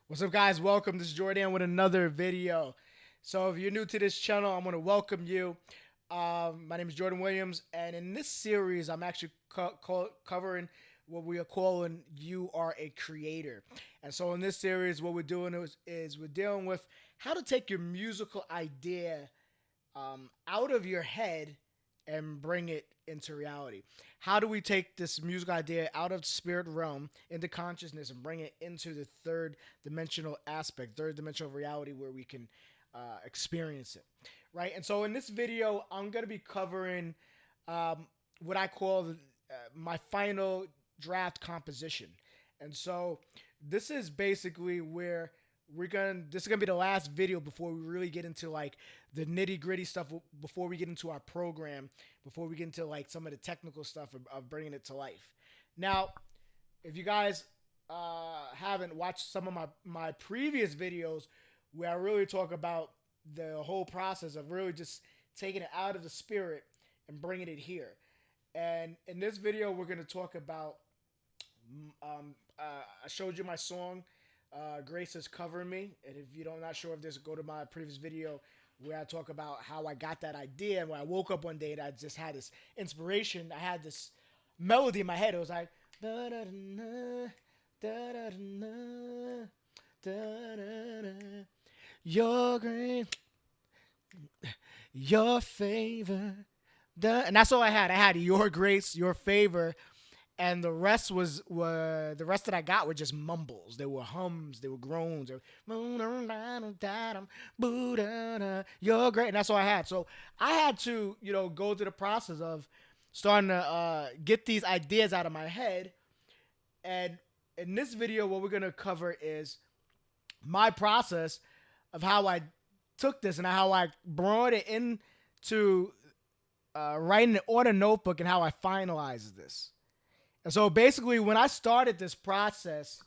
What's up, guys? Welcome. This is Jordan with another video. So if you're new to this channel, I'm going to welcome you. My name is Jordan Williams, and in this series, I'm actually covering what we are calling "You Are a Creator." And so in this series, what we're doing is we're dealing with how to take your musical idea out of your head and bring it into reality. How do we take this musical idea out of spirit realm into consciousness and bring it into the third dimensional aspect, third dimensional reality where we can experience it, right? And so in this video, I'm going to be covering what I call my final draft composition. And so this is basically where this is gonna be the last video before we really get into like the nitty gritty stuff, before we get into our program, before we get into like some of the technical stuff of bringing it to life. Now, if you guys haven't watched some of my previous videos where I really talk about the whole process of really just taking it out of the spirit and bringing it here. And in this video, we're going to talk about I showed you my song, Grace is Covering Me. And if you don't not sure of this, go to my previous video where I talk about how I got that idea. And when I woke up one day and I just had this inspiration, I had this melody in my head. It was like da da da da da da da da. Your grace, your favor, and that's all I had. I had your grace, your favor, and the rest were the rest that I got were just mumbles. They were hums, they were groans. They were, you're great, and that's all I had. So I had to, go through the process of starting to get these ideas out of my head. And in this video, what we're gonna cover is my process of how I took this and how I brought it into writing it on a notebook and how I finalized this. And so basically, when I started this process,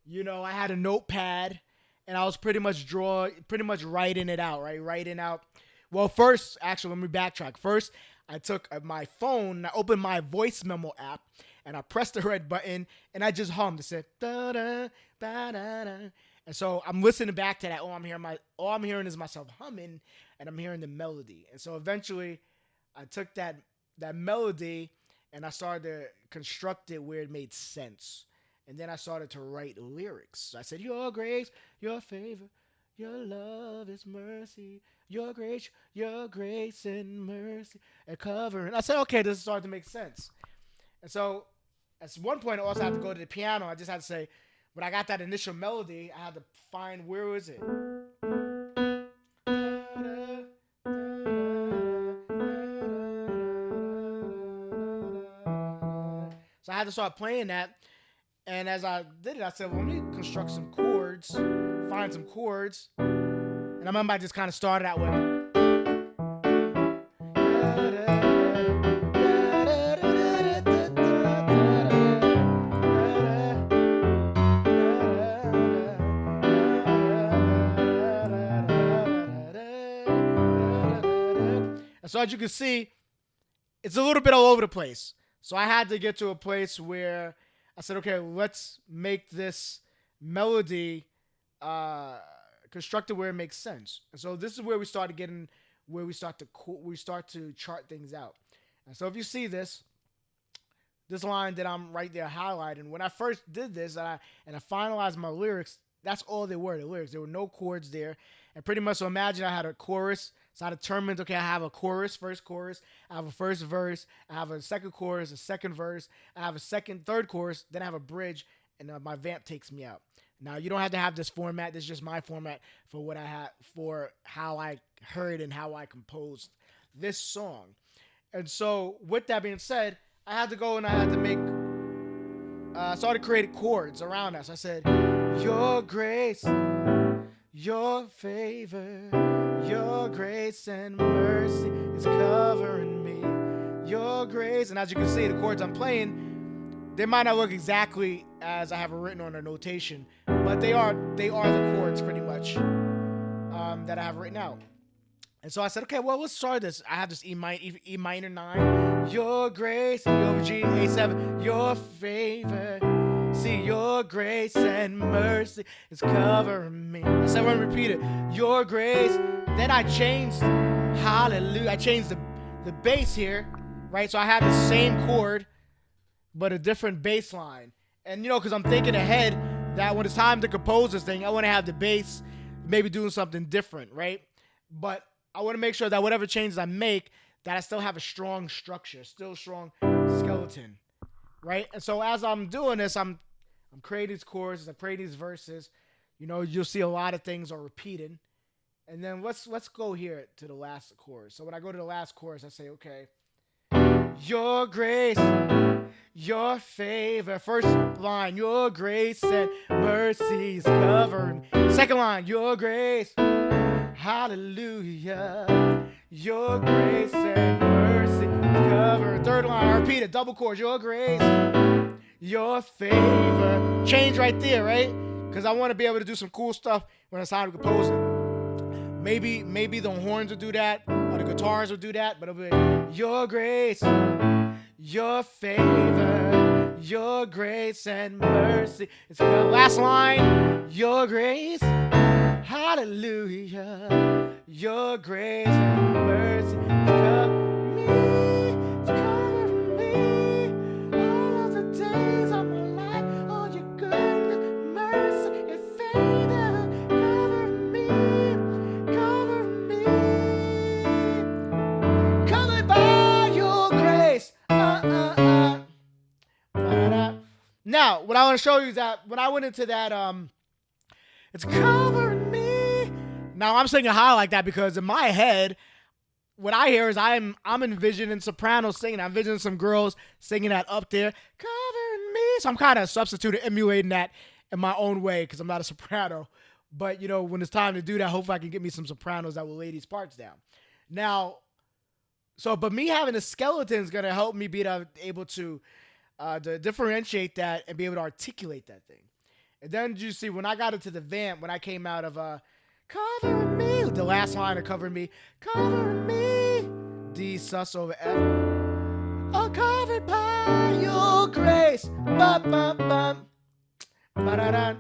I had a notepad and I was pretty much writing it out, right? Writing out. Well, first, actually, let me backtrack. First, I took my phone and I opened my voice memo app and I pressed the red button and I just hummed. It said da da da da da. And so I'm listening back to that. All I'm hearing is myself humming, and I'm hearing the melody. And so eventually, I took that melody and I started to construct it where it made sense. And then I started to write lyrics. So I said, "Your grace, your favor, your love is mercy. Your grace and mercy and cover." And I said, "Okay, this started to make sense." And so at one point, I also had to go to the piano. I just had to say, when I got that initial melody, I had to find where was it. So I had to start playing that. And as I did it, I said, well, let me construct some chords, find some chords. And I remember I just kind of started out with. And so as you can see, it's a little bit all over the place. So I had to get to a place where I said, okay, let's make this melody constructed where it makes sense. And so this is where we started getting, where we start to chart things out. And so if you see this line that I'm right there highlighting, when I first did this and I finalized my lyrics, that's all they were, the lyrics. There were no chords there. And pretty much, so imagine I had a chorus. So I determined, okay, I have a chorus, first chorus. I have a first verse. I have a second chorus, a second verse. I have a third chorus. Then I have a bridge, and my vamp takes me out. Now, you don't have to have this format. This is just my format for what I had, for how I heard and how I composed this song. And so, with that being said, I had to go and I had to make, started creating chords around that. So I said, your grace, your favor, your grace and mercy is covering me. Your grace, and as you can see, the chords I'm playing, they might not look exactly as I have it written on a notation, but they are the chords pretty much that I have written out. And so I said, okay, well, let's start this. I have this E minor 9, your grace, your G, A7, your favor, See, your grace and mercy is covering me. I said, I'm gonna repeat it. Your grace. Then I changed, hallelujah. I changed the bass here, right? So I have the same chord, but a different bass line. And because I'm thinking ahead that when it's time to compose this thing, I want to have the bass maybe doing something different, right? But I want to make sure that whatever changes I make, that I still have a strong structure, still strong skeleton, right? And so as I'm doing this, I'm creating these chords, I'm creating these verses. You'll see a lot of things are repeating. And then let's go here to the last chorus. So when I go to the last chorus, I say, okay, your grace, your favor. First line, your grace and mercies cover me. Second line, your grace, hallelujah. Your grace and mercy cover. Third line, I repeat it, double chords, your grace, your favor. Change right there, right? Because I want to be able to do some cool stuff when it's time to compose it. Maybe the horns will do that, or the guitars will do that, but it'll be your grace, your favor, your grace and mercy. It's the last line, your grace, hallelujah, your grace and mercy. It's cover me all of the days of my life. All your goodness, mercy, your favor, cover me, covered by your grace. Now, what I want to show you is that when I went into that, it's covering me. Now I'm singing high like that because in my head, what I hear is I'm envisioning sopranos singing. I'm envisioning some girls singing that up there, covering me. So I'm kind of substituting, emulating that in my own way because I'm not a soprano. But when it's time to do that, hopefully I can get me some sopranos that will lay these parts down. Now, but me having a skeleton is gonna help me be able to differentiate that and be able to articulate that thing. And then you see when I got into the vamp, when I came out of covering me, the last line of covering me, covering me, D sus over F, oh covered by your grace, bum bum bum, ba-da-da,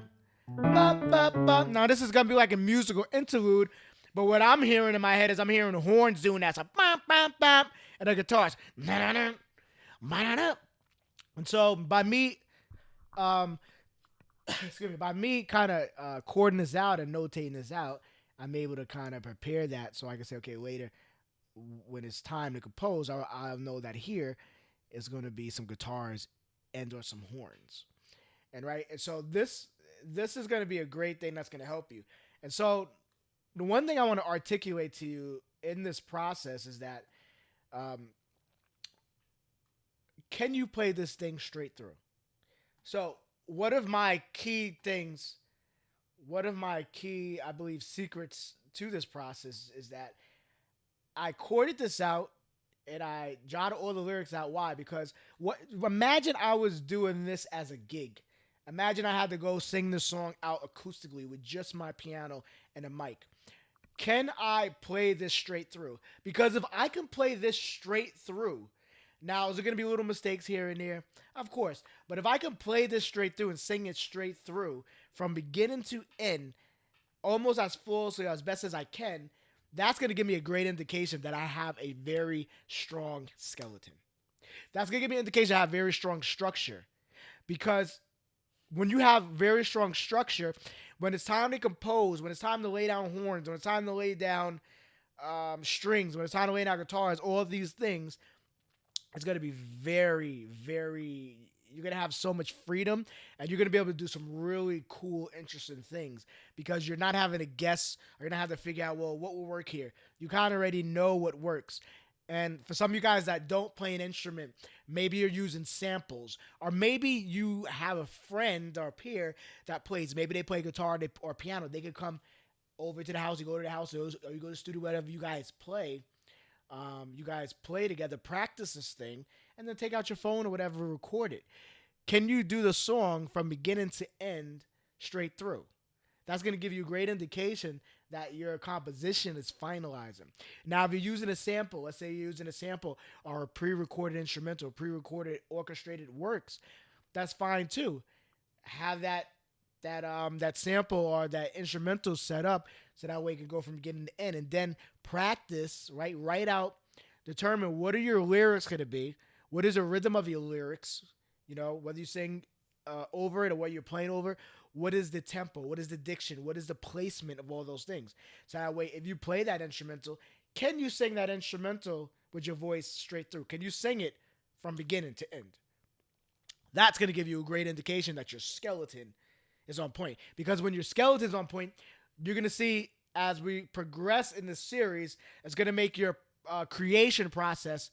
bum bum bum. Now this is gonna be like a musical interlude, but what I'm hearing in my head is I'm hearing the horns doing that, so bum bum bum, and the guitars, na-na-na, ma-na-na. And so by me, excuse me, by me kind of cording this out and notating this out, I'm able to kind of prepare that so I can say, okay, later when it's time to compose, I'll know that here is going to be some guitars and or some horns, and right, and so this is going to be a great thing that's going to help you. And so the one thing I want to articulate to you in this process is that um, can you play this thing straight through? So one of my key things, one of my key, I believe, secrets to this process is that I chorded this out and I jotted all the lyrics out. Why? Because imagine I was doing this as a gig. Imagine I had to go sing this song out acoustically with just my piano and a mic. Can I play this straight through? Because if I can play this straight through, now is there going to be little mistakes here and there? Of course. But if I can play this straight through and sing it straight through from beginning to end, almost as flawlessly as best as I can, that's going to give me a great indication that I have a very strong skeleton. That's going to give me an indication I have very strong structure. Because when you have very strong structure, when it's time to compose, when it's time to lay down horns, when it's time to lay down strings, when it's time to lay down guitars, all of these things, it's going to be very, very, you're going to have so much freedom and you're going to be able to do some really cool, interesting things because you're not having to guess or you're going to have to figure out, well, what will work here? You kind of already know what works. And for some of you guys that don't play an instrument, maybe you're using samples, or maybe you have a friend or a peer that plays. Maybe they play guitar or piano. They could come over to the house, you go to the house, or you go to the studio, whatever you guys play. You guys play together, practice this thing, and then take out your phone or whatever, record it. Can you do the song from beginning to end straight through? That's going to give you a great indication that your composition is finalizing. Now, if you're using a sample, let's say you're using a sample or a pre-recorded instrumental, pre-recorded orchestrated works, that's fine too. have that sample or that instrumental set up so that way it can go from beginning to end, and then practice, right? Write out, determine what are your lyrics going to be, what is the rhythm of your lyrics, whether you sing over it or what you're playing over, what is the tempo, what is the diction, what is the placement of all those things. So that way, if you play that instrumental, can you sing that instrumental with your voice straight through? Can you sing it from beginning to end? That's going to give you a great indication that your skeleton is on point. Because when your skeleton is on point, you're going to see as we progress in this series, it's going to make your creation process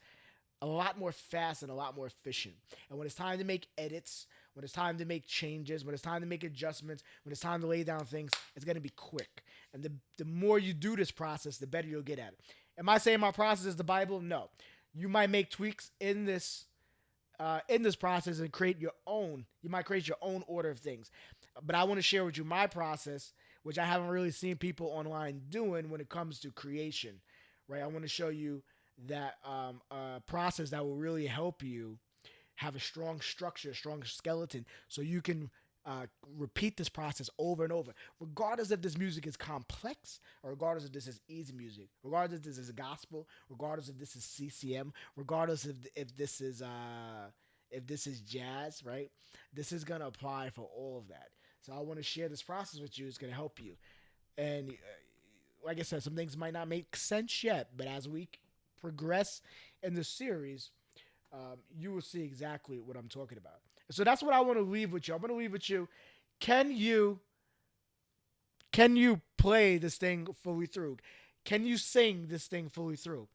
a lot more fast and a lot more efficient. And when it's time to make edits, when it's time to make changes, when it's time to make adjustments, when it's time to lay down things, it's going to be quick. And the more you do this process, the better you'll get at it. Am I saying my process is the Bible? No. You might make tweaks in this process and create your own. You might create your own order of things. But I want to share with you my process, which I haven't really seen people online doing when it comes to creation, right? I want to show you that process that will really help you have a strong structure, a strong skeleton, so you can repeat this process over and over, regardless if this music is complex or regardless if this is easy music, regardless if this is gospel, regardless if this is CCM, regardless if this is jazz, right? This is gonna apply for all of that. So I want to share this process with you. It's gonna help you, and like I said, some things might not make sense yet, but as we progress in the series, you will see exactly what I'm talking about. So that's what I want to leave with you. I'm going to leave with you. Can you play this thing fully through? Can you sing this thing fully through?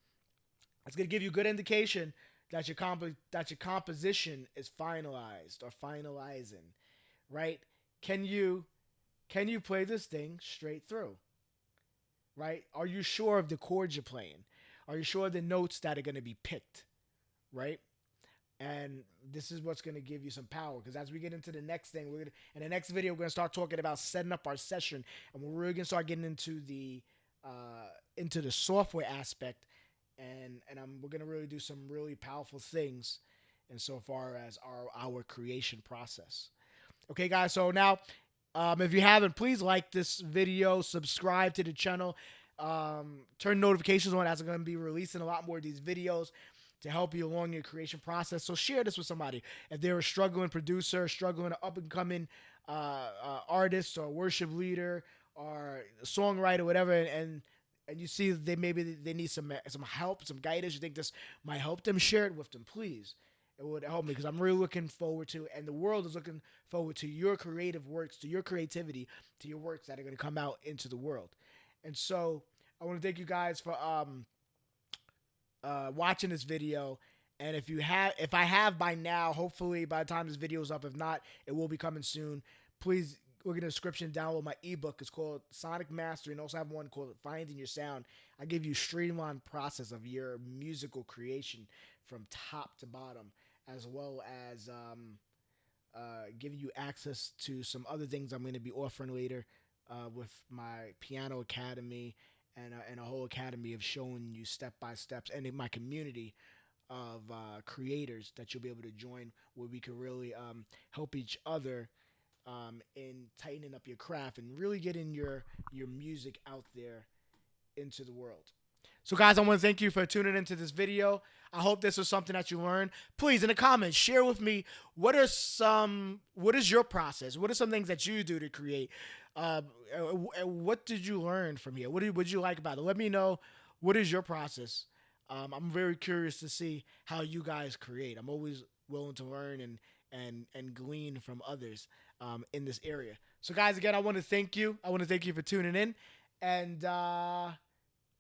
It's going to give you good indication that your composition is finalized or finalizing, right? Can you play this thing straight through? Right? Are you sure of the chords you're playing? Are you sure of the notes that are going to be picked? Right? And this is what's going to give you some power, because as we get into the next thing, in the next video we're going to start talking about setting up our session, and we're really going to start getting into the software aspect, and we're going to really do some really powerful things insofar as our creation process. Okay, guys. So now, if you haven't, please like this video, subscribe to the channel, turn notifications on, as I'm going to be releasing a lot more of these videos to help you along your creation process. So share this with somebody. If they're a struggling producer, struggling up and coming artist or worship leader or songwriter, whatever, and you see they need some help, some guidance, you think this might help them, share it with them, please. It would help me, because I'm really looking forward to, and the world is looking forward to, your creative works, to your creativity, to your works that are going to come out into the world. And so I want to thank you guys for watching this video. And if I have by now, hopefully by the time this video is up, if not, it will be coming soon. Please look in the description, download my ebook. It's called Sonic Mastery, and also have one called Finding Your Sound. I give you a streamlined process of your musical creation from top to bottom, as well as giving you access to some other things I'm going to be offering later with my piano academy, and a whole academy of showing you step by steps, and in my community of creators that you'll be able to join, where we can really help each other in tightening up your craft and really getting your music out there into the world. So guys, I want to thank you for tuning into this video. I hope this was something that you learned. Please, in the comments, share with me what is your process? What are some things that you do to create? What did you learn from here? What did you like about it? Let me know. What is your process? I'm very curious to see how you guys create. I'm always willing to learn and glean from others in this area. So guys, again, I want to thank you. I want to thank you for tuning in, and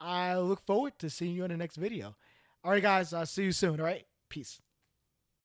I look forward to seeing you in the next video. All right, guys. I'll see you soon. All right. Peace.